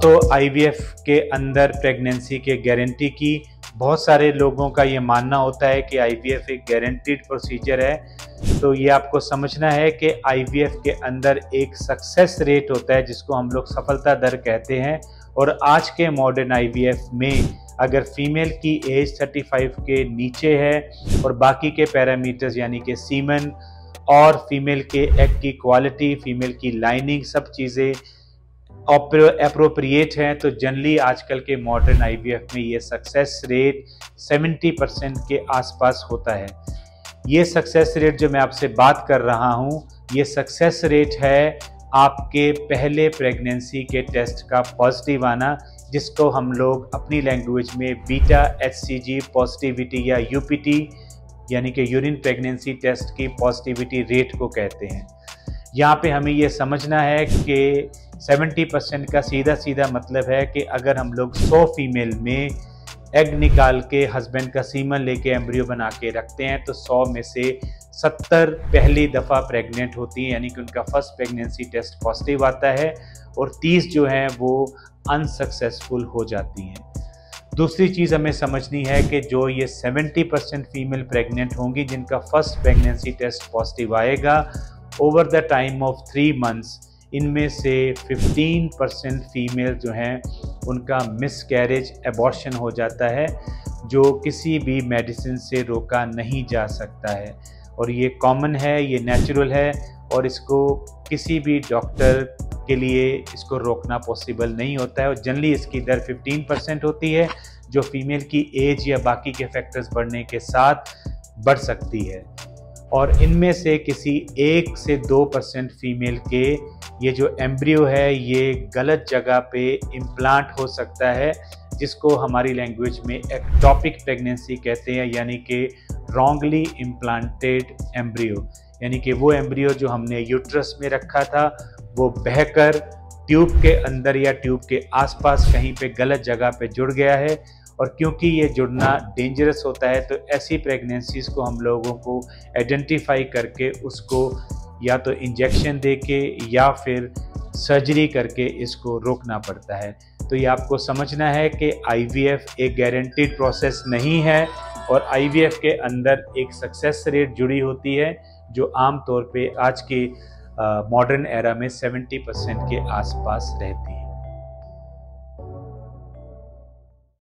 तो आईवीएफ के अंदर प्रेगनेंसी के गारंटी की बहुत सारे लोगों का ये मानना होता है कि आईवीएफ एक गारंटीड प्रोसीजर है। तो ये आपको समझना है कि आईवीएफ के अंदर एक सक्सेस रेट होता है जिसको हम लोग सफलता दर कहते हैं। और आज के मॉडर्न आईवीएफ में अगर फीमेल की एज 35 के नीचे है और बाकी के पैरामीटर्स यानी कि सीमन और फीमेल के एग की क्वालिटी, फीमेल की लाइनिंग, सब चीज़ें अप्रोप्रिएट हैं, तो जनरली आजकल के मॉडर्न आईवीएफ में ये सक्सेस रेट 70% के आसपास होता है। ये सक्सेस रेट जो मैं आपसे बात कर रहा हूँ, ये सक्सेस रेट है आपके पहले प्रेगनेंसी के टेस्ट का पॉजिटिव आना, जिसको हम लोग अपनी लैंग्वेज में बीटा HCG पॉजिटिविटी या यूपीटी यानी कि यूरिन प्रेगनेंसी टेस्ट की पॉजिटिविटी रेट को कहते हैं। यहाँ पे हमें ये समझना है कि 70% का सीधा सीधा मतलब है कि अगर हम लोग 100 फीमेल में एग निकाल के हस्बैंड का सीमन लेके एम्ब्रियो बना के रखते हैं तो 100 में से 70 पहली दफ़ा प्रेग्नेंट होती हैं, यानी कि उनका फर्स्ट प्रेगनेंसी टेस्ट पॉजिटिव आता है, और 30 जो हैं वो अनसक्सेसफुल हो जाती हैं। दूसरी चीज़ हमें समझनी है कि जो ये 70% फीमेल प्रेग्नेंट होंगी जिनका फर्स्ट प्रेगनेंसी टेस्ट पॉजिटिव आएगा, over the time of 3 months इनमें से 15% फीमेल जो हैं उनका मिसकैरेज एबॉर्शन हो जाता है, जो किसी भी मेडिसिन से रोका नहीं जा सकता है। और ये कॉमन है, ये नेचुरल है, और इसको किसी भी डॉक्टर के लिए इसको रोकना पॉसिबल नहीं होता है। और जनरली इसकी दर 15% होती है, जो फीमेल की एज या बाकी के फैक्टर्स बढ़ने के साथ बढ़ सकती है। और इनमें से किसी 1 से 2% फीमेल के ये जो एम्ब्रियो है ये गलत जगह पे इम्प्लांट हो सकता है, जिसको हमारी लैंग्वेज में एक्टॉपिक प्रेगनेंसी कहते हैं, यानी कि रॉन्गली इम्प्लांटेड एम्ब्रियो, यानी कि वो एम्ब्रियो जो हमने यूट्रस में रखा था वो बहकर ट्यूब के अंदर या ट्यूब के आसपास कहीं पे गलत जगह पे जुड़ गया है। और क्योंकि ये जुड़ना डेंजरस होता है तो ऐसी प्रेगनेंसीज को हम लोगों को आइडेंटिफाई करके उसको या तो इंजेक्शन दे के या फिर सर्जरी करके इसको रोकना पड़ता है। तो ये आपको समझना है कि आईवीएफ एक गारंटीड प्रोसेस नहीं है, और आईवीएफ के अंदर एक सक्सेस रेट जुड़ी होती है जो आम तौर पे आज के मॉडर्न एरा में 70% के आसपास रहती है।